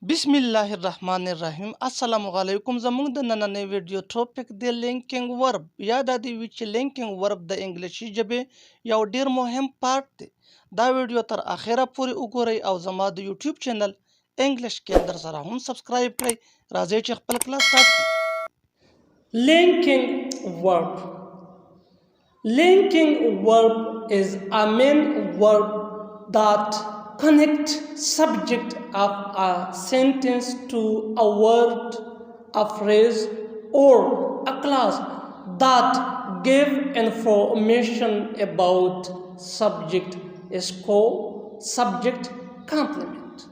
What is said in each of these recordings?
बिस्मिल्लाहिर्रहमानिर्रहीम अस्सलामु अलैकुम ज़मूंग द नन्हे video topic the linking verb याद आदि विच लिंकिंग वर्ब द इंग्लिश जबे यौ ډیر مهم پارت دی دا ویډیو تر اخره پورې وګورئ او زما د یوټیوب چینل انګلیش کیندر سره هم سبسکرایب کړئ راځئ چې خپل کلاس سٹارټ کړو Linking verb. Linking verb is a main verb that connect subject of a sentence to a word, a phrase, or a clause that give information about subject is called subject complement.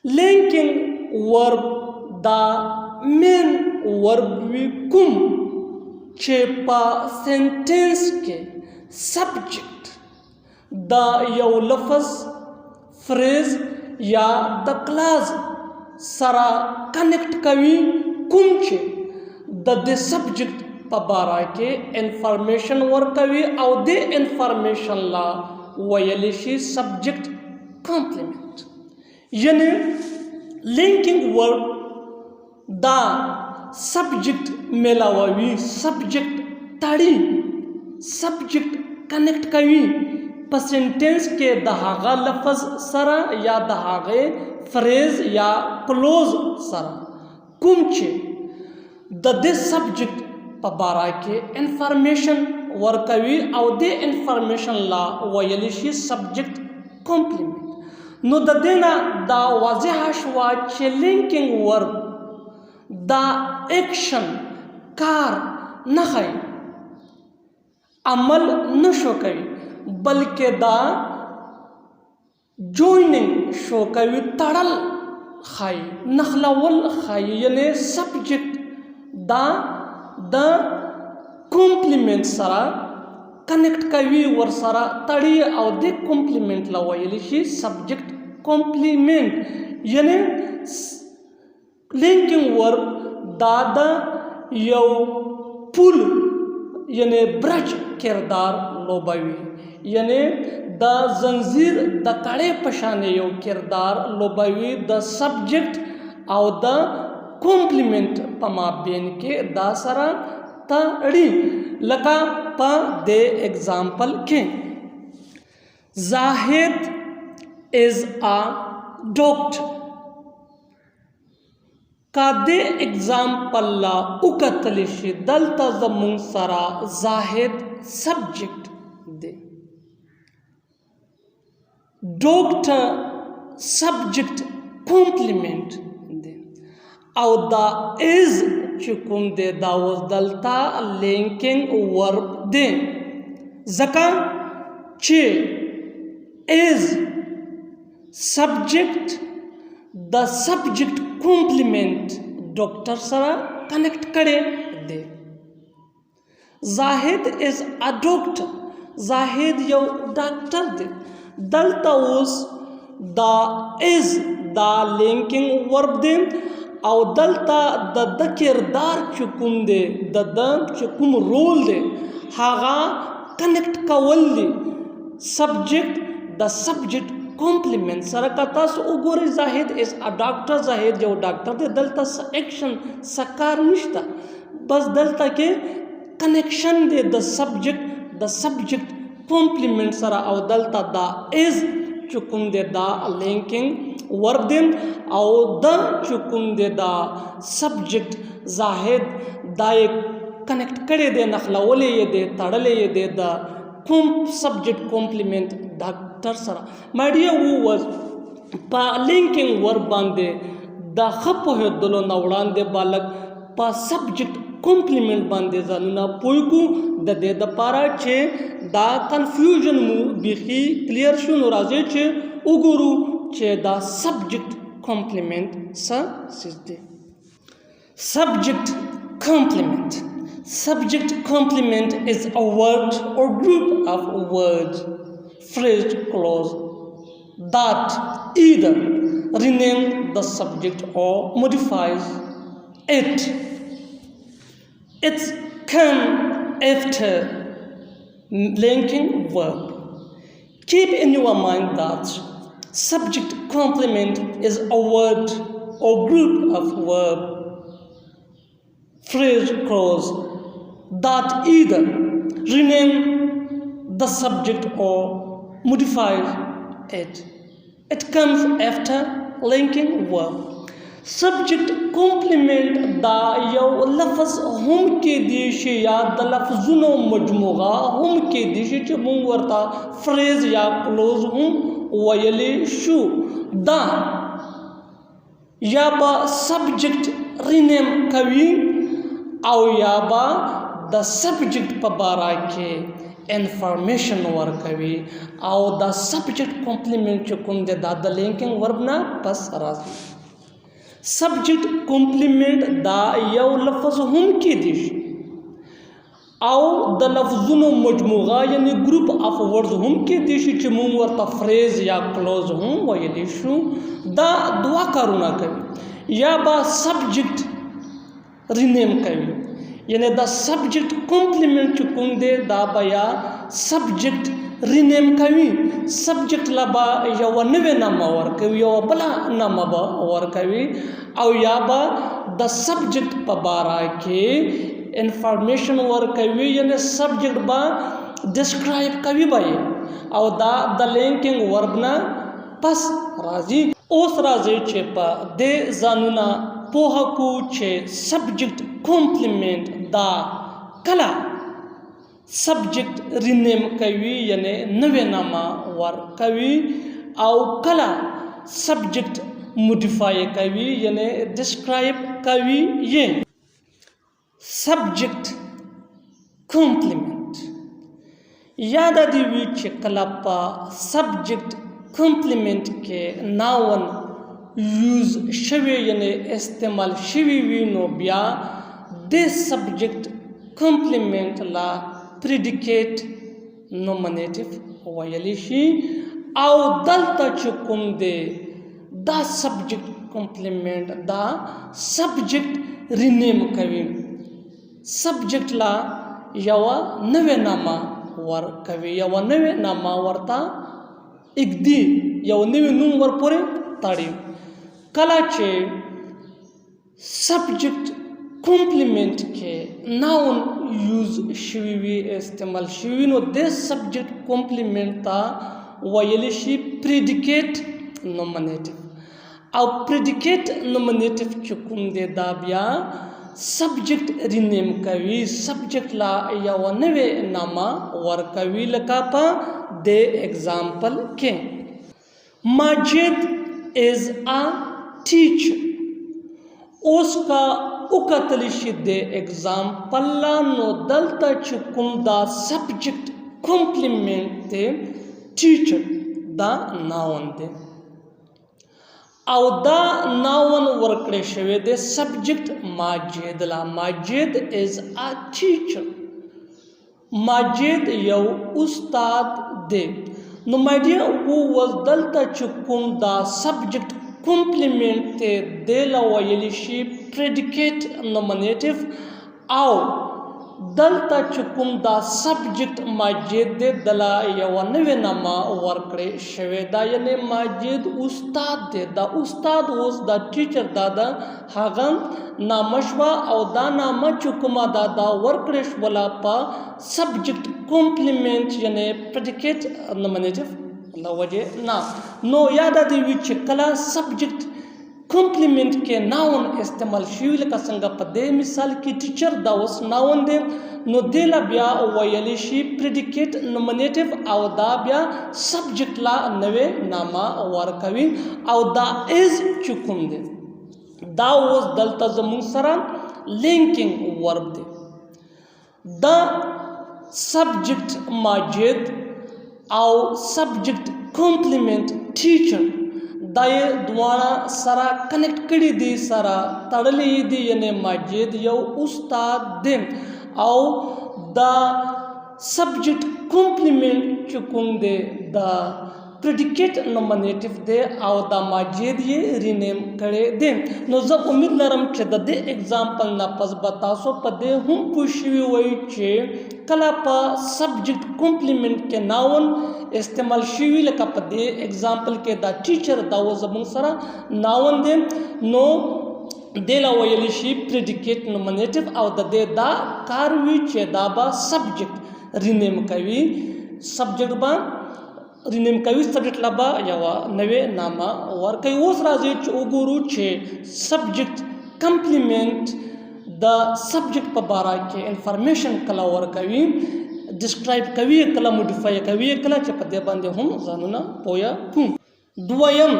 Linking verb the main verb we کوم چې په سنټنس کې سبجیکټ د یو لفظ فریز یا د کلاز سره کنیکټ کوي کوم چې د دې سبجیکټ په باره کې انفارمیشن ورکوي او د انفارمیشن لا ویل شي سبجیکټ کمپلیمنٹ یعنی لینکینګ ورب دا سبجیکٹ ملاوي سبجیکٹ تړي سبجیکٹ کنیکټ کوي په سنټنس کې د هغه لفظ سره یا د هغه فریز یا کلوز سره کوم چې د دې سبجیکٹ په باره کې انفارمیشن ورکوي او د انفارمیشن لا ویل شي سبجیکٹ کمپلیمنٹ نو د دینه دا واضح شو چې لینکینګ ورب دا ایکشن کار نه خی عمل نشو کوي بلکې دا جویننګ شو کوي تړل خی نخلول خی یعنی سبجیکٹ دا د کمپلیمنٹ سره کنیکټ کوي ور سره تړي او د کمپلیمنٹ لا ویل شي سبجیکٹ کمپلیمنٹ یعنی لینکینګ ورب دا د یو پول یعنی برج کردار لوبوي یعنی د زنجیر د کړې پشان یو کردار لوبوي د سبجیکٹ او د کمپلیمنٹ په مابین کې دا سره تړي لکه په د एग्जांपल کې زاهد is a doctor کا دے اگزامپل لا اکتل شي دلته زمون سره زاهد سبجیکٹ دے ډاکټر سبجیکٹ کمپلیمنٹ دے او دا از چې کوم دے دا وز دلته لینکینګ ورب دے ځکه چې از سبجیکٹ د سبجیکٹ کمپلیمنٹ ډاکټر سره کنیکټ کړي دي زاهد از ا ډاکټر زاهد یو ډاکټر دی دلته اوس دا از دا لینکینګ ورب دی او دلته د کردار چې کوم دی د چې کوم رول دی هغه کنیکټ کول دی سبجیکٹ د سبجیکٹ کمپلیمنٹ سره کا تاسو وګورئ زاهد از ا ډاکټر زاهد یو ډاکټر دی دلته ایکشن سکار نشته بس دلته کې کنیکشن دی د سبجیکٹ کمپلیمنٹ سره او دلته دا از چې کوم دی دا لینکینګ ورب دی او دا چې کوم دی دا سبجیکٹ زاهد دا کنیکټ کړي دی نخلولې دی تړلې دی دا کوم سبجیکٹ کمپلیمنٹ ډاکټر سره ماډیا وو په لینکینګ ورب باندې د خپو هدلو نه وړاندې بالک په سبجیکٹ کمپلیمنٹ باندې ځانونه پوي کو د دې د پاره چې دا کنفیوژن مو بيخي کلیر شو نو راځي چې وګورو چې دا سبجیکٹ کمپلیمنٹ څه دی سبجیکٹ کمپلیمنٹ Subject complement is a word or group of words, phrase, clause that either rename the subject or modifies it. It's come after linking verb. Keep in your mind that Subject complement is a word or group of verb, phrase, clause that either rename the subject or modify it. It comes after linking verb. Subject complement da yow lafz hum ke dishi ya da lafzuno majmuga hum ke dishi che mung warta phrase ya clause hum wayali shu da ya ba subject rename kawi aw ya ba the subject pa bara ke information war kawi aw the subject complement che kum de da the linking verb na pas razi. Subject complement da yow lafz hum ke dish aw the lafzuno majmuga yani group of words hum ke dish che mum warta phrase ya clause hum wayli shu da dua karuna kavi ya ba subject rename kavi yani the subject complement che kum de da ba ya subject rename kavi subject la ba yaw neve nama war kavi yaw bala nama ba war kavi aw ya ba the subject pa bara ke information war kavi yani subject ba describe kavi ba aw da the linking verb na pas razi os razi che pa de zanuna poha ku che subject complement da kala subject rename kavi yani nave nama war kavi aw kala subject modify kavi yani describe kavi ye subject complement yada di which kalapa subject complement ke noun use shave yani istemal shivi vi no bya this subject complement la predicate nominative wayalishi aw dalta chukum de the subject complement the subject rename kavi subject la yawa nave nama war kavi yawa nave nama warta igdi yawa nave num war pore tadi kala che subject complement ke noun use shivi istemal shivi no this subject complement ta wayalishi predicate nominative aw predicate nominative chukum de dabya subject rename kavi subject la yaw neve nama war kavi lakapa de example ke Majid is a teacher uska ukatlishi de example la no dalta chukum da subject complement de teacher da noun de aw da noun workre shave de subject Majid la Majid is a teacher Majid yow ustad de no my dear who was dalta chukum da subject complement de la waylishi predicate nominative aw dalta chukum da subject Majid de dala yaw nave nama workre shave da yani Majid ustad de da ustad was the teacher da da hagan namashwa aw da nama chukuma da da workre shwala pa subject complement yani predicate nominative la waje na no yada di which kala subject complement ke noun istemal shiwil ka sanga pade misal ki teacher da was noun de no de la bya wayali shi predicate nominative aw da bya subject la nave nama war kavi aw da is chukum de da was dalta zamun sara linking verb de the subject Majid aw subject complement teacher daye dwana sara connect kadi di sara tadali di yani Majid yow ustad de aw the subject complement chukum de the predicate nominative دی او دا ماجی دی رینیم کړي دی. نو زه امید لرم چې د دې اگزامپل نه پس به تاسو په دې هم پوه شوي وئ چې کله په سبجیکټ کمپلیمنٹ کې ناون استعمال شوي لکه په دې اگزامپل کې دا ټیچر دا و زموږ سره ناون دی نو دې لا ویلی شي پریډیکیټ نومینیټیو او د دې دا کار وي چې دا به سبجیکټ رینیم کوي سبجیکټ به رینیم کوي سبجیکټ لا به یوه نوې نامه ورکوي. اوس راځي چې وګورو چې سبجیکټ کمپلیمنٹ د سبجیکټ په باره کې انفارمیشن کله ورکوي ډسکرایب کوي کله موډیفای کوي کله چې په دې باندې هم ځانونه پوهه کړو. دویم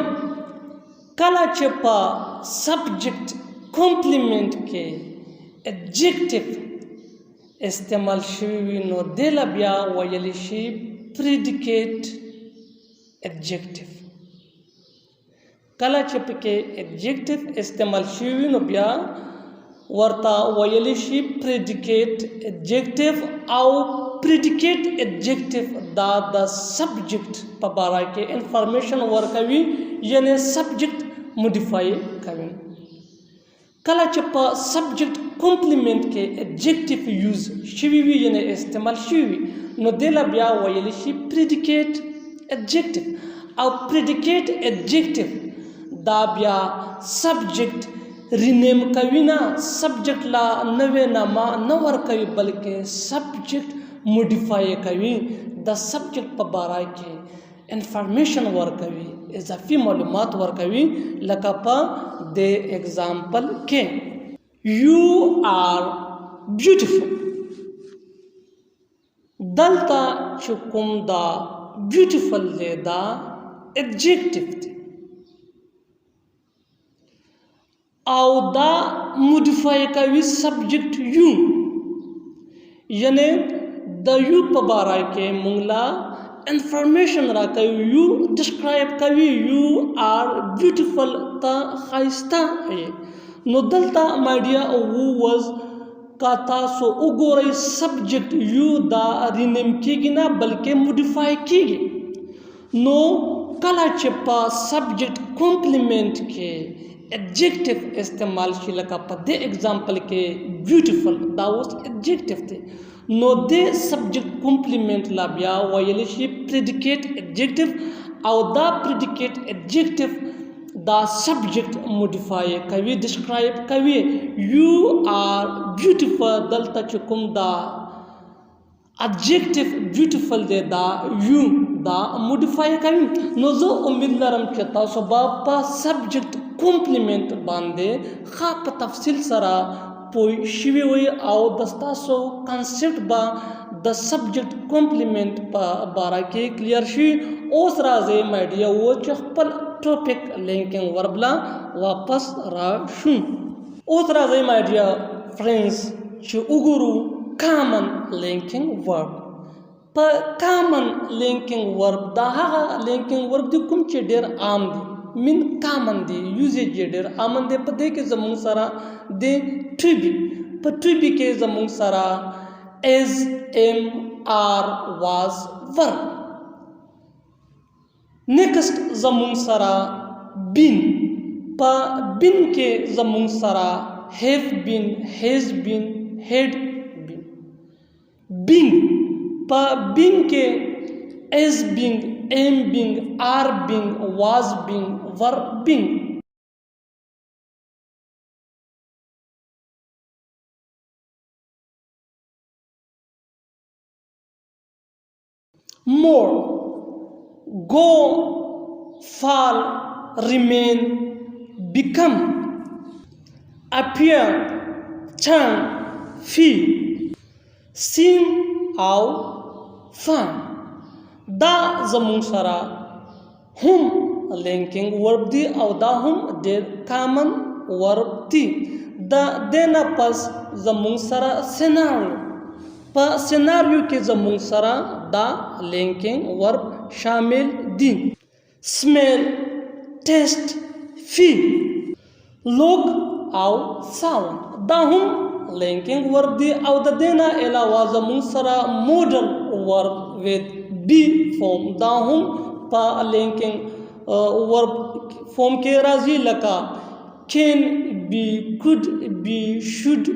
کله چې په سبجیکټ کمپلیمنٹ کې ایڈجیکټیو استعمال شوی وي نو دې له بیا ویلی شي پریډیکیټ ایڈجیکټیو. کله چې پکې ایڈجیکټیو استعمال شوی وي نو بیا ورته ویلی شي پریډیکیټ ایڈجیکټیو او پریډیکیټ ایڈجیکټیو دا د سبجیکټ په باره کې انفارمیشن ورکوي یعنی سبجیکټ موډیفای کوي. کله چې په سبجیکټ کمپلیمنٹ کې ایڈجیکټیو یوز شوی وي یعنی استعمال شوی وي نو دې له بیا ویلی شي پریډیکیټ ایڈجیکټیو او پریډیکیټ ایڈجیکټیو دا بیا سبجیکټ رینیم کوي نه سبجیکټ لا نوې نامه نه ورکوي بلکې سبجیکټ موډیفای کوي د سبجیکټ په باره کې انفارمیشن ورکوي اضافي معلومات ورکوي لکه په د اگزامپل کې یو آر بیوټیفل. دلته چې کوم دا بیوټیفل دی دا ایڈجیکټیو دی او دا موډیفای کوي سبجیکټ یو یعنی د یو په باره کې مونږ لا انفارمیشن راکوي یو ډسکرایب کوي یو آر بیوټیفل ته ښایسته یې. نو دلته مایډیا ووز کا تاسو وګورئ سبجیکټ یو دا رینیم کیږي نه بلکې موډیفای کیږي. نو کله چې په سبجیکټ کمپلیمنٹ کې ایڈجیکټیو استعمال شي لکه په دې اگزامپل کې بیوټیفل دا اوس ایڈجیکټیو دی نو د سبجیکټ کمپلیمنٹ لا بیا ویلی شي پریډیکیټ ایڈجیکټیو او دا پریډیکیټ ایڈجیکټیو دا سبجیکټ موډیفای کوي ډسکرایب کوي یو آر بیوټیفل. دلته چې کوم دا ایڈجیکټیو بیوټیفل دی دا یو دا موډیفای کوي. نو زه امید لرم چې تاسو به په سبجیکټ کمپلیمنٹ باندې ښه په تفصیل سره پوه شوي وي او د ستاسو کنسپټ به د سبجیکټ کمپلیمنٹ په باره کې کلیر شي. اوس راځئ مایډیا و چې خپل ټاپک لینکینګ ورب لا واپس راشو. اوس راځئ مایډیا فرینډز چې وګورو کامن لینکینګ ورب. په کامن لینکینګ ورب دا هغه لینکینګ ورب دی کوم چې ډېر عام دی من کامن دی یوزیج یې ډېر عام دی. په دې کې زموږ سره د ټو بی په ټو بی کې زموږ سره از ام آر واز ورب. نیکسٹ زموږ سره بین په بین کې زموږ سره هیف بین هیز بین هیډ بین. بینګ په بینګ کې از بینګ am being, are being, was being, were being. More, go, fall, remain, become, appear, turn, feel, seem or find. دا زموږ سره هم لینکینګ ورب دی او دا هم ډېر کامن ورب دی. د دې نه پس زموږ سره سیناریو په سیناریو کې زموږ سره دا لینکینګ ورب شامل دي. سمیل ټیسټ فیل لوک او ساوند دا هم لینکینګ ورب دی او د دې نه علاوه زموږ سره موډل ورب ویت بی فارم دا هم په لینکینګ ورب فارم کې راځي لکه can be, could be, should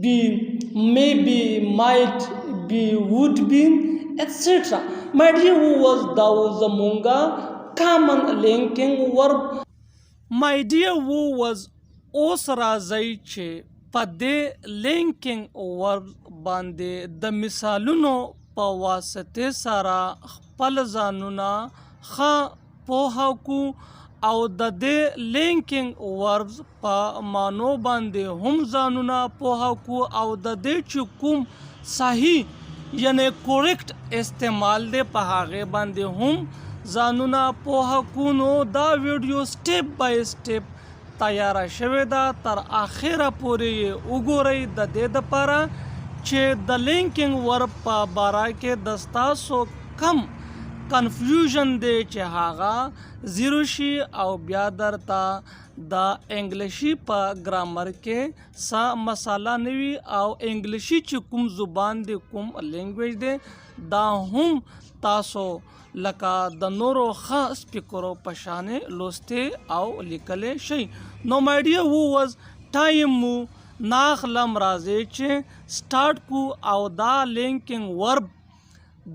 be, maybe, might be, would be, etc. My dear viewers, دا زمونږه common linking verb. My dear viewers, اوس راځئ چې په دې لینکینګ ورب باندې د مثالونو په واسطې سره خپل ځانونه ښه پوهه کو او د دې لینکینګ وربز په مانو باندې هم ځانونه پوهه کو او د دې چې کوم صحیح یعنی کوریکټ استعمال دی په هغې باندې هم ځانونه پوهه کو. نو دا ویډیو سټیپ بای سټیپ تیاره شوې ده، تر اخره پورې یې وګورئ د دې دپاره چې د لینکینګ ورب په باره کې د ستاسو کم کنفیوژن دی چې هغه زیرو شي او بیا درته د انګلیشي په ګرامر کې څه مساله نه وي او انګلیشي چې کوم زبان دی کوم لینګویج دی دا هم تاسو لکه د نورو ښه سپیکرو په شانې لوستې او لیکلی شئ. نو مای ډیر ویورز ټایم مو ناخلم راځي چې سٹارټ کو او دا لینکینګ ورب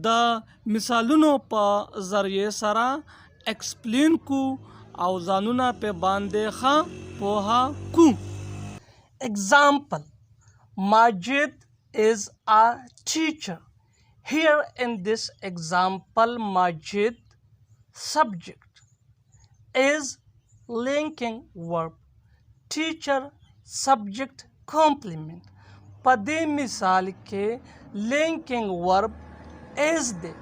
د مثالونو په ذریعه سره ایکسپلین کو او ځانونه په باندې ښه پوهه کو. Example: Majid is a teacher. Here in this example, Majid subject is linking verb, teacher subject complement. په دې مثال کې linking verb is دی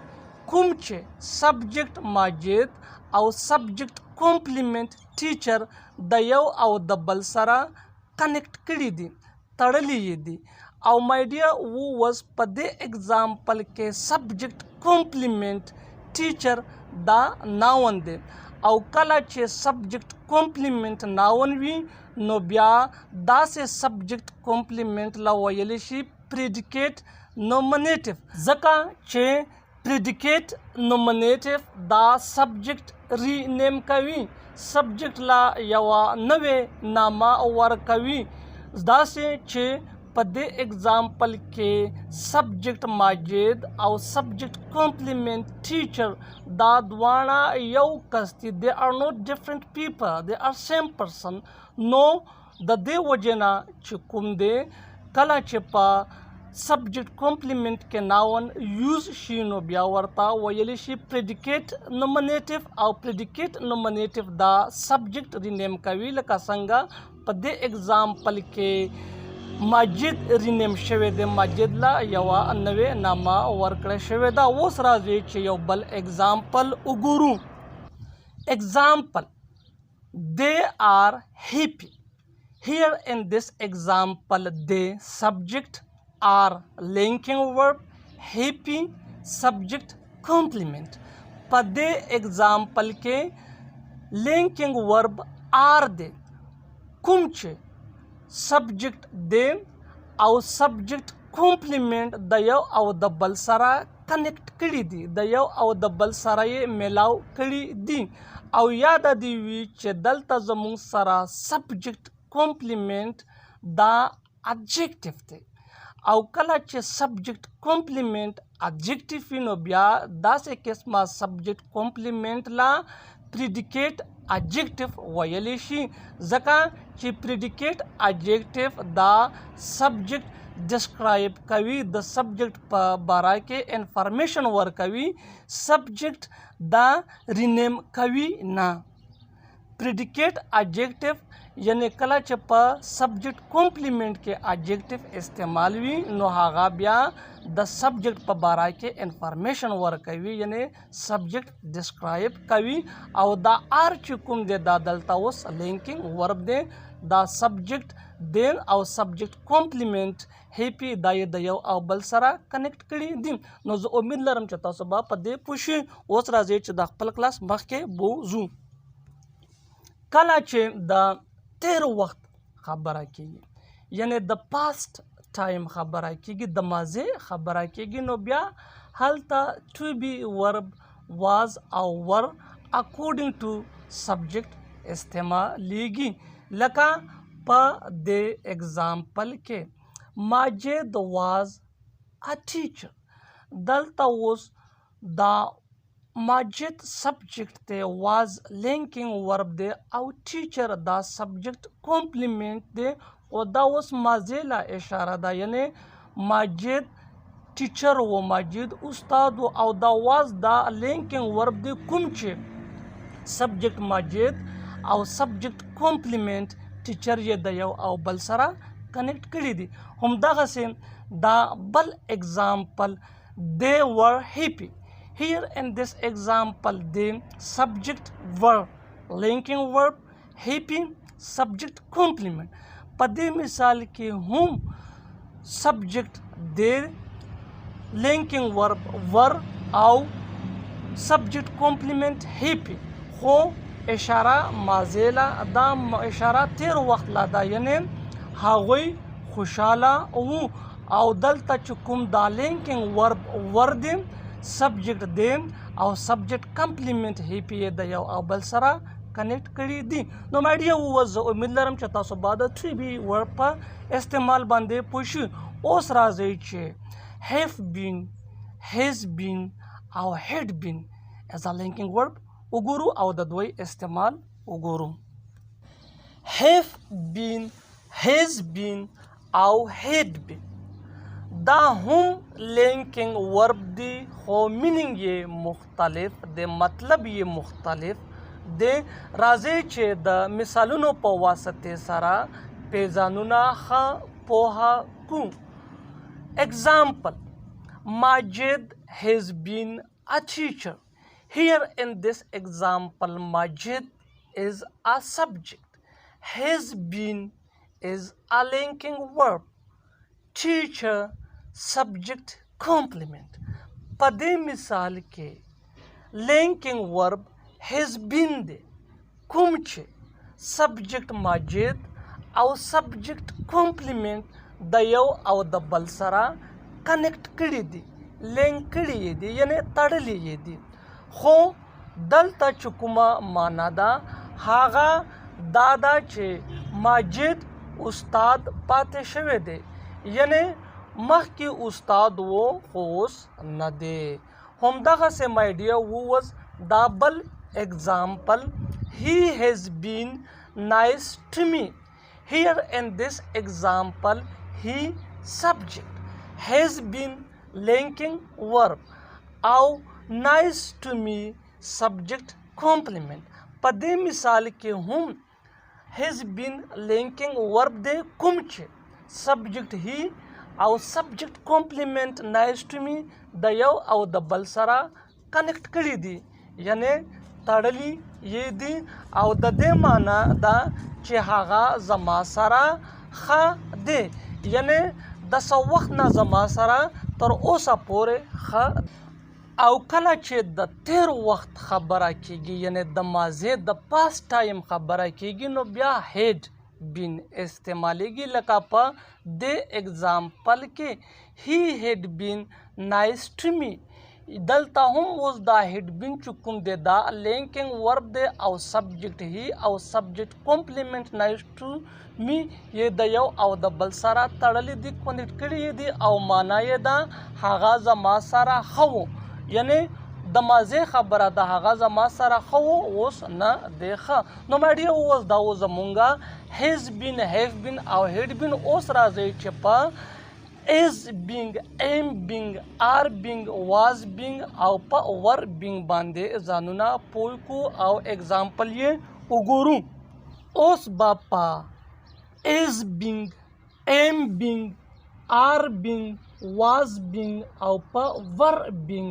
کوم چې subject ماجد او subject complement teacher د یو او د بل سره کنیکټ کړي دي، تړلي یې دي. او مای ډیر ویورز په دې اگزامپل کې سبجیکټ کمپلیمنٹ ټیچر دا ناون دی او کله چې سبجیکټ کمپلیمنٹ ناون وي نو بیا داسې سبجیکټ کمپلیمنٹ لا ویلی شي پریډیکیټ نومینیټیو، ځکه چې پریډیکیټ نومینیټیو دا سبجیکټ رینیم کوي، سبجیکټ لا یوه نوې نامه ورکوي. داسې چې په دې اگزامپل کې سبجیکټ ماجد او سبجیکټ کمپلیمنٹ ټیچر دا دواړه یو کس دي. they are not different people, they are same person. نو د دې وجې نه چې کوم دی کله چې په سبجیکټ کمپلیمنٹ کې ناون یوز شي نو بیا ورته ویلی شي پریډیکیټ نومینیټیو او پریډیکیټ نومینیټیو دا سبجیکټ رینیم کوي. لکه څنګه په دې اگزامپل کې ماجد رینیم شوی دی، ماجد لا یوه نوې نامه ورکړی شوې ده. اوس راځي چې یو بل اگزامپل وګورو. اگزامپل: they are happy. Here in this example they subject are linking verb, happy subject complement. په دې اگزامپل کې linking verb are دی کوم چې سبجیکټ دی او سبجیکټ کمپلیمنٹ د یو او د بل سره کنیکټ کړي دي، د یو او د بل سره یې میلاو کړي دي. او یاد دی وي چې دلته زموږ سره سبجیکټ کمپلیمنٹ دا اډجیکټیو دی او کله چې سبجیکټ کمپلیمنٹ اډجیکټیو وي نو بیا داسې قسمه سبجیکټ کمپلیمنٹ لا پریډیکیټ اډجیکټیو ویلی شي، ځکه چې پریډیکیټ اډجیکټیو دا سبجیکټ ډسکرایب کوي، د سبجیکټ په باره کې انفارمیشن ورکوي، سبجیکټ دا رینیم کوي نه. پریډیکیټ اډجیکټیو یعنی کله چې په سبجیکټ کمپلیمنٹ کې اډجیکټیو استعمال وي نو هغه بیا د سبجیکټ په باره کې انفارمیشن ورکوي، یعنی سبجیکټ ډسکرایب کوي. او دا آر چې کوم دی دا دلته اوس لینکینګ ورب دی، دا سبجیکټ دین او سبجیکټ کمپلیمنٹ هیپی دا یې د یو او بل سره کنیکټ کړي دي. نو زه امید لرم چې تاسو به په دې پوه شئ. اوس راځئ چې د خپل کلاس مخکې بوځو. کله چې د تیر وخت خبره کیږي یعنی د پاست ټایم خبره کیږي، د ماضی خبره کیږي، نو بیا هلته ټو بی ورب was او were according to subject استعمالیږي. لکه په دې اگزامپل کې ماجد was a teacher. دلته اوس دا ماجد سبجیکٹ دی was linking verb دی او teacher دا سبجیکٹ کمپلیمنٹ دی او دا اوس ماضی لا اشاره ده یعنی ماجد ټیچر و ماجد استاد او دا was دا linking verb دی کوم چې سبجیکٹ ماجد او سبجیکٹ کمپلیمنٹ ټیچر یې د یو او بل سره کنیکټ کړي دي. همدغسې دا بل اگزامپل they were happy. Here in this example the subject were linking verb happy subject complement. په دې مثال کې هم subject their linking verb were او subject complement happy خو اشاره ماضی لا دا اشاره تیر وخت لا دا یعنی هغوی خوشاله وو او دلته چې کوم دا linking verb ور دی سبجیکٹ دی او سبجیکٹ کمپلیمنٹ هیپی د یو او بل سره کنیکټ کړي دي. نو مای ډیر وز امید لرم چې تاسو بعد 3B ورب په استعمال باندې پوه شئ. اوس راځئ چې have been, has been او had been as a linking verb وګورو او د دوی استعمال وګورو. have been, has been او had been دا هم لینکنگ ورب دی خو میننگ یې مختلف دی مطلب یې مختلف دی. راځئ چې د مثالونو په واسطې سره پیژانونه ښه پوهه کړو. Example Majid has been a teacher. Here in this example Majid is a subject. Has been is a linking verb. Teacher subject complement. په دې مثال کې linking verb has been دی کوم چې subject ماجد او subject complement د یو او د بل سره کنیکټ کړي دي لینک کړي دي یعنی تړلي دي. خو دلته چې کومه معنا ده هغه دا ده چې ماجد استاد پاتې شوی دی یعنی مخکې استاد و خو اوس نه دی. همدغسې مای ډیر ووز دا بل اگزامپل he has been nice to me. Here in this example he subject has been linking verb او nice to me subject complement. په دې مثال کې هم has been linking verb دی کوم چې subject he او subject complement nice to me د یو او د بل سره کنیکټ کړي دي یعنی تړلي یې دي او د دې معنا دا چې هغه زما سره ښه دی یعنی د څه وخت نه زما سره تر اوسه پورې ښه. او کله چې د تیر وخت خبره کیږي یعنی د ماضي د پاست ټایم خبره کیږي نو بیا هید بین استعمالیږي. لکه په دې اگزامپل کې he had been nice to me. دلته هم اوس دا had been چې کوم دی دا linking verb دی او subject he او subject complement nice to me یې د یو او د بل سره تړلي دي کنیکټ کړي دي او معنا یې دا هغه زما سره ښه و یعنی د ماضي خبره د هغه زما سره ښه و اوس نه دی ښه. نو مای ډیر اوس دا و زمونږه has been, have been او had been. اوس راځئ چې په is being, am being, are being, was being او په were being باندې ځانونه پوه کړو او اگزامپل یې وګورو. اوس به په is being, am being, are being, was being او په were being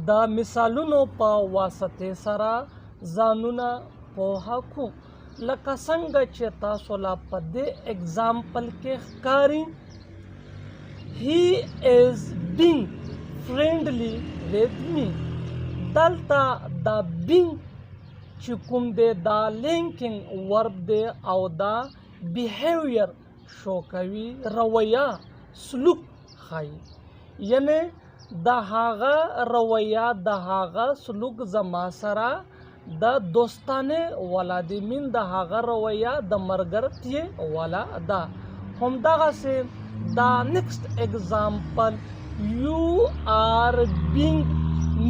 د مثالونو په واسطې سره ځانونه پوه کړو. لکه څنګه چې تاسو لا په دې اگزامپل کې ښکاري he is being friendly with me. دلته دا being چې کوم دی دا linking verb دی او دا behavior شو کوي رویه سلوک ښایي یعنی د هغه رویه د هغه سلوک زما سره د دوستانه والا دی من د هغه رویه د مرګرتي والا ده همدغسې دا next example you are being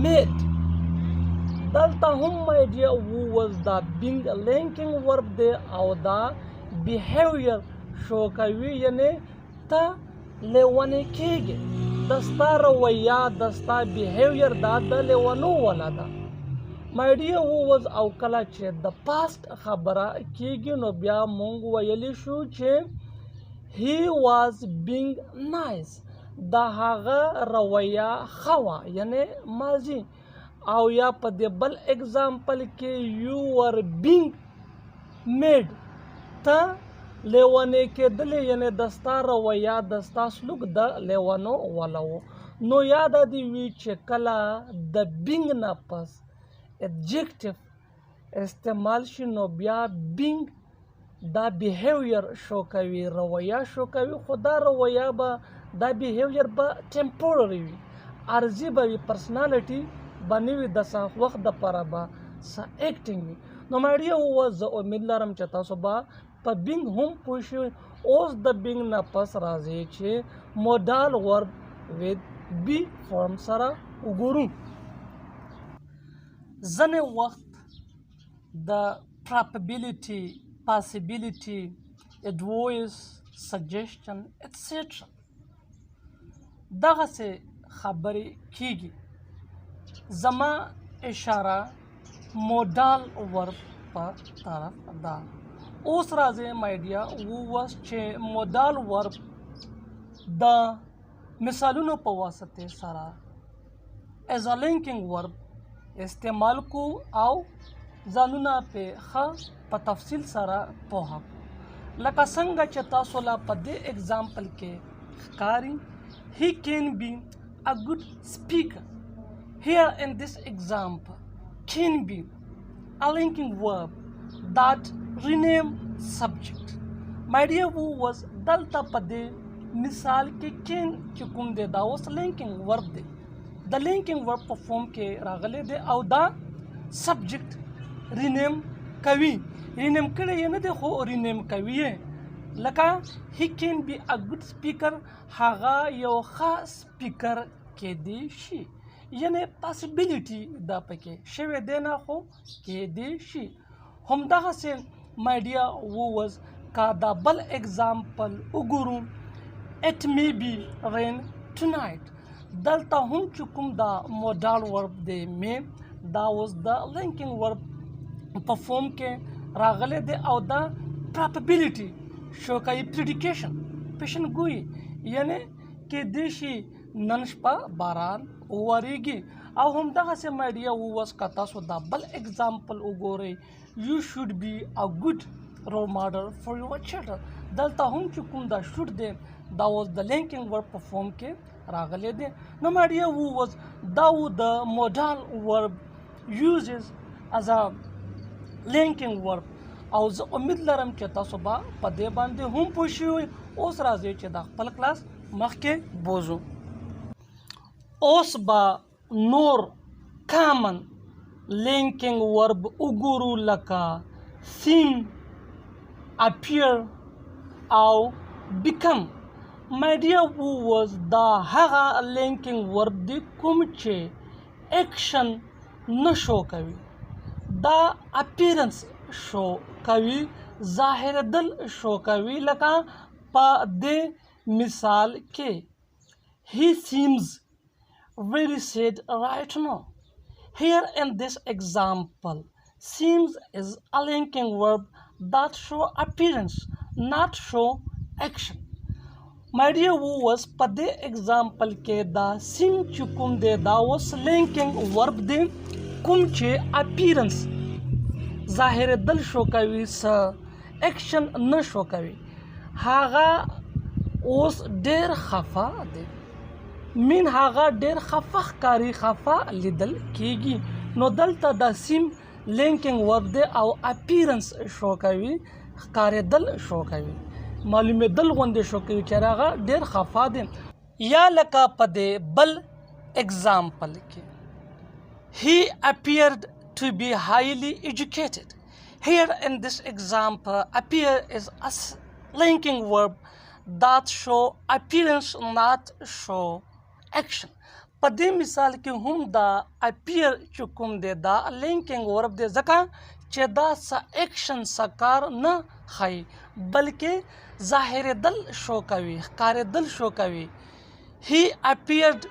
made دلته هم my dear was the being linking verb دی او دا behavior شو کوي یعنی ته لیونی کېږي دستا رویه دستا behavior دا د لیونو والا ده my dear was او کله چې د past خبره کېږي نو بیا مونږ ویلی شو چې he was being nice د هغه رویه ښه وه یعنی ماضي او یا په دې بل اگزامپل کې you were being made ته لیونی کېدلې یعنی دستا رویه دستا سلوک د لیونو والا و نو یاد دې وي چې کله د being نه پس adjective استعمال شي نو بیا being دا behavior شو کوي رویه شو کوي خو دا رویه به دا behavior به temporary وي عرضي به وي personality به نه وي د څه وخت دپاره به څه acting وي نو ماړیه ووه زه امید لرم چې تاسو به په being هم پوه شوي اوس د being نه پس راځي چې modal verb with be form سره وګورو ځینې وخت د probability possibility advice suggestion etc دغسې خبرې کېږي زما اشاره modal verb په طرف ده اوس راځي مایډیا ووس چې modal verb د مثالونو په واسطه سره as a linking verb استعمال کو او ځانونه په ښه په تفصیل سره پوهه لکه څنګه چې تاسو لا په دې اگزامپل کې ښکاري he can be a good speaker here in this example can be a linking verb that rename subject my dear who was دلته په دې مثال کې can چې کوم دی دا اوس linking verb دی د linking verb په فارم کې راغلی دی او دا subject rename کوي rename کړی یې نه دی خو rename کوي یې لکه he can be a good speaker هغه یو ښه سپیکر کېدی شي یعنی possibility دا پکې شوی دی نه خو کېدی شي همدغسې my dear was که دا بل اگزامپل وګورو it may be rain tonight دلته هم چې کوم دا modal verb دی may دا اوس د linking verb په فارم کې راغلی دی او دا probability شو کوي predication پیشنګویي یعنی کېدی شي نن شپه باران وورېږي او همدغسې my dear was که تاسو دا بل اگزامپل وګورئ you should be a good role model for your children دلته هم چې کوم دا should دی دا اوس د linking verb په فارم کې راغلی دی نو my dear was دا د modal verb uses as a linking verb او زه امید لرم چې تاسو به په دې باندې هم پوه شوي اوس راځئ چې دا خپل کلاس مخکې بوځو اوس به نور کامن linking verb وګورو لکه seem appear او become my dear was دا هغه linking verb دی کوم چې action نه شو کوي دا appearance شو کوي ظاهرېدل شو کوي لکه په دې مثال کې he seems very sad right now here in this example seems is a linking verb that show appearance not show action my dear was په دې example کې دا seem چې کوم دی دا اوس linking verb دی کوم چې appearance ظاهرېدل شو کوي څه ایکشن نه شو کوي هغه اوس ډېر خفه دی مین هغه ډېر خفه ښکاري خفه لیدل کېږي نو دلته دا سیم لینکینګ ورب دی او اپیرنس شو کوي ښکارېدل شو کوي معلومېدل غوندې شو کوي چې هغه ډېر خفه دی یا لکه په دې بل example के he appeared to be highly educated. Here in this example, appear is a linking verb that show appearance, not show action. په دې مثال کې هم دا appear چې کوم دی دا linking verb دی ځکه چې دا څه action څه کار نه ښایي بلکې ظاهرېدل شو کوي ښکارېدل شو کوي. He appeared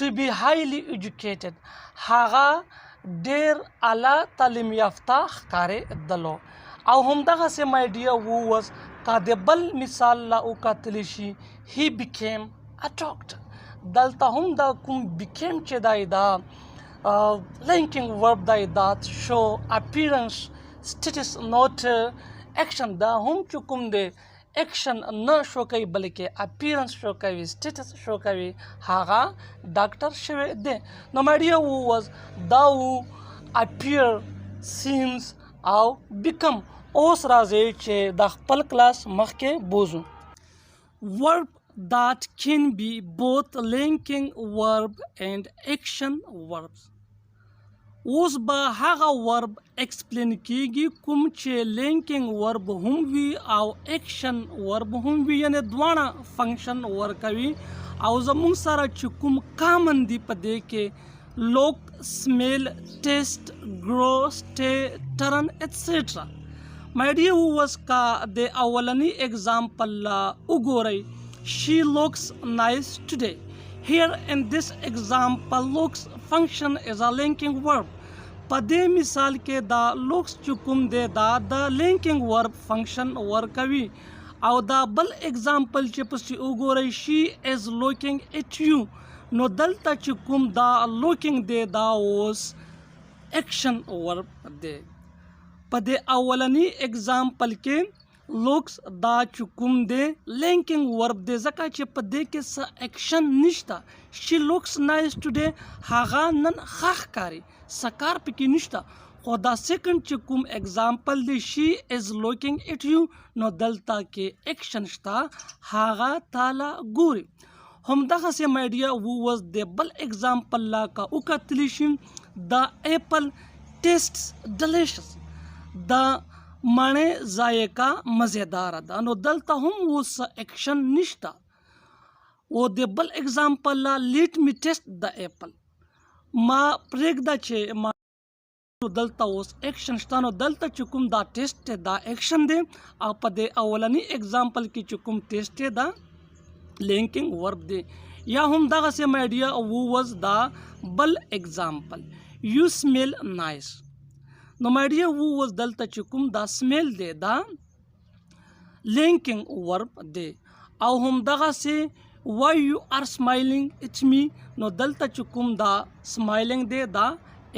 to be highly educated. هغه ډېر اعلی تعلیم یافته ښکارېدلو او همدغسې my dear was که د بل مثال لا وکتلی شي he became a doctor. دلته هم دا کوم became چې دی دا linking verb دی that show appearance status not action دا هم چې کوم دی action نه شو کوي بلکې appearance شو کوي status شو کوي هغه ډاکټر شوی دی. نو my dear was دا و appear seems او become. اوس راځي چې د خپل کلاس مخکې بوزو. verb that can be both linking verb and action verbs. اوس به هغه ورب ایکسپلین کیږي کوم چې لینکینګ ورب هم وي او ایکشن ورب هم وي یعنی دواړه فنکشن ورکوي او زموږ سره چې کوم کامن دي په دې کې لوک سمیل ټیسټ ګرو سټے ټرن ایټسټرا. مای ډیر ووز کا د اولنی اگزامپل وګورئ she looks nice today. Here in this example looks function is a linking verb. په دې مثال کې دا looks چې کوم دی دا د linking verb function ورکوي او دا بل example چې پسې وګورئ she is looking at you نو دلته چې کوم دا looking دی دا اوس action verb دی. په دې اولنی example کې looks دا چې کوم دی linking verb دی ځکه چې په دې کې څه action نشته. she looks nice today هغه نن ښه ښکاري څه کار پکې نشته خو دا سیکنډ چې کوم example دی she is looking at you نو دلته کې action شته هغه تاله ګوري. همدغسې my dear was د بل example لا که وکتلی شي the apple tastes delicious. دا مڼې ذایقه مزیدار ده نو دلته هم اوس اکشن نشته او د بل اگزامپل لا لیٹ می ټیسټ د ایپل ما پرېږده چې ما دلته اوس اکشن شته نو دلته چې کوم دا ټیسټ دا اکشن دی او په د اولنی اگزامپل کې چې کوم ټیسټ دی دا لینکینګ ورب دی. یا هم دغسې my dear was دا بل اگزامپل you smell nice. نو my dear was دلته چې کوم دا سمیل دی دا لینکینګ ورب دی او هم دغسې why you are smiling at me نو دلته چې کوم دا سمایلینګ دی دا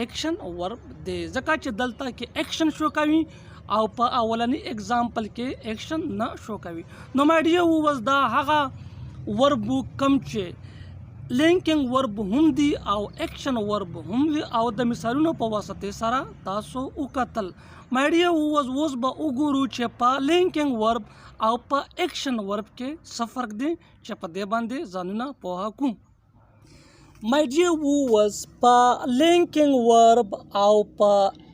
ایکشن ورب دی ځکه چې دلته کې ایکشن شو کوي او په اولنی اگزامپل کې ایکشن نه شو کوي. نو my dear was دا هغه ورب کم چې لینکینګ ورب هم دی او ایکشن ورب هم وي او د مثالونو په واسطې سره تاسو وکتل. my dear was اوس به وګورو چې په لینکینګ ورب او په ایکشن ورب کې څه فرق دی چې په دې باندې ځانونه پوهه کوم. my dear was په لینکینګ ورب او په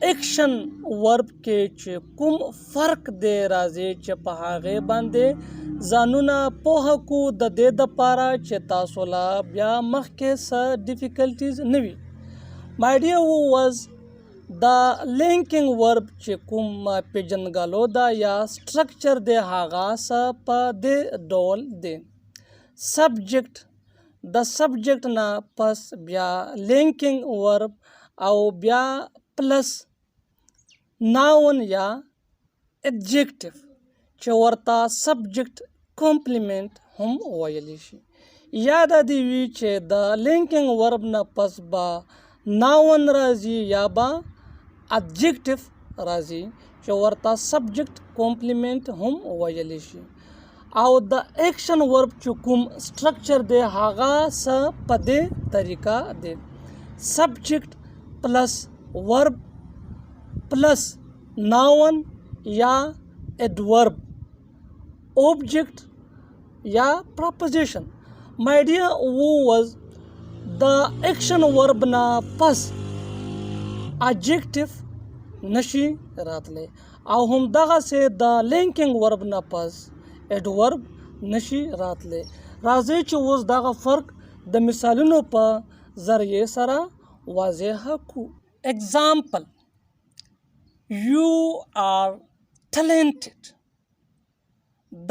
ایکشن ورب کې چې کوم فرق دی راځي چې په هغې باندې ځانونه پوهه کو د دې دپاره چې تاسو لا بیا مخکې څه ډیفیکلټیز نه وي. my dear was دا لینکینګ ورب چې کوم پیژنګلو دا یا سټرکچر دی هغه څه په دې ډول دی. سبجیکټ د سبجیکټ نه پس بیا لینکینګ ورب او بیا پلس ناون یا ایڈجیکټیو چې ورته سبجیکټ کمپلیمنٹ هم ویلی شي. یاد دی وی چې د لینکینګ ورب نه پس به ناون راځي یا به ایڈجیکټیو راځي چې ورته سبجیکټ کمپلیمنٹ هم ویلی شي او د ایکشن ورب چې کوم سټرکچر دی هغه څه په دې طریقه دی. سبجیکټ پلس ورب پلس ناون یا ایڈورب object یا proposition. my dear was د ایکشن ورب نه پس adjective نشي راتلی او همدغسې د لینکینګ ورب نه پس ایډورب نشي راتلی. راځئ چې اوس دغه فرق د مثالونو په ذریعې سره واضح کړو. example you are talented.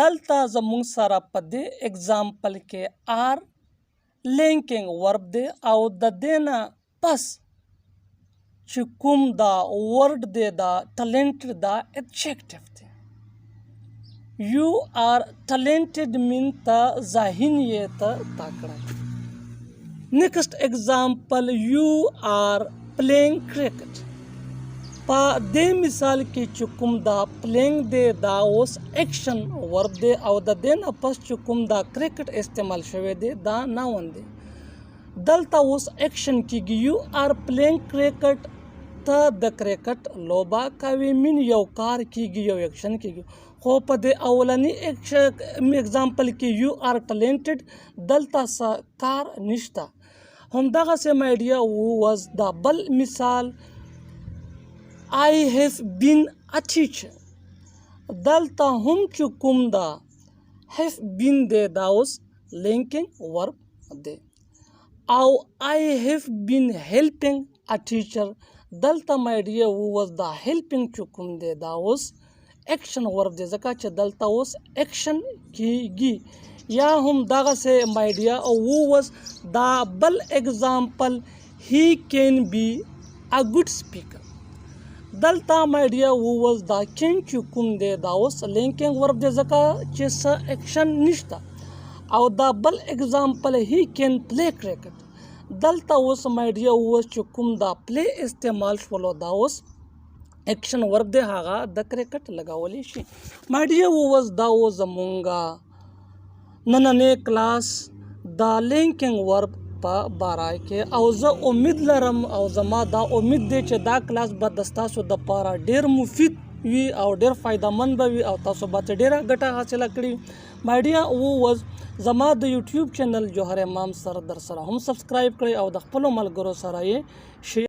دلته زموږ سره په دې اگزامپل کې are لینکینګ ورب دی او د دې نه پس چې کوم دا ورډ دی دا talented دا adjective دی. you are talented mean ته ذهین یې ته تاکړه. next example you are playing cricket. په دې مثال کې چې کوم دا پلینګ دی دا اوس ایکشن ورب دی او د دې نه پس چې کوم دا کرکټ استعمال شوی دی دا ناون دی. دلته اوس ایکشن کېږي یو آر پلینګ کرکټ ته د کرکټ لوبه کوي مین یو کار کېږي یو ایکشن کېږي. خو په دې اولنی اگزامپل کې یو آر ټالنټډ دلته څه کار نشته. همدغسې مای ډیر واز دا بل مثال I have been a teacher. دلته هم چې کوم دا have been دی دا اوس linking verb دی او I have been helping a teacher دلته my dear was دا helping چې کوم دی دا اوس action verb دی ځکه چې دلته اوس action کیږي. یا هم دغسې my dear was دا بل example he can be a good speaker. دلته my dear was دا کین چې کوم دی دا اوس لینکینګ ورب دی ځکه چې څه ایکشن نشته او دا بل اگزامپل he can play cricket دلته اوس my dear was چې کوم دا پلی استعمال شولو دا اوس ایکشن ورب دی هغه د کرکټ لګولی شي. my dear was دا اوس زمونږه نننی کلاس دا لینکینګ ورب په باره کې او زه امید لرم او زما دا امید دی چې دا کلاس به د ستاسو دپاره ډیر مفید وي او ډیر فایدهمند به وي او تاسو به ترې ډیره ګټه حاصله کړي. مای ډیر was زما د یوټیوب چینل جوهر امام سره در سره هم سبسکرایب کړئ او د خپلو ملګرو سره یې شیر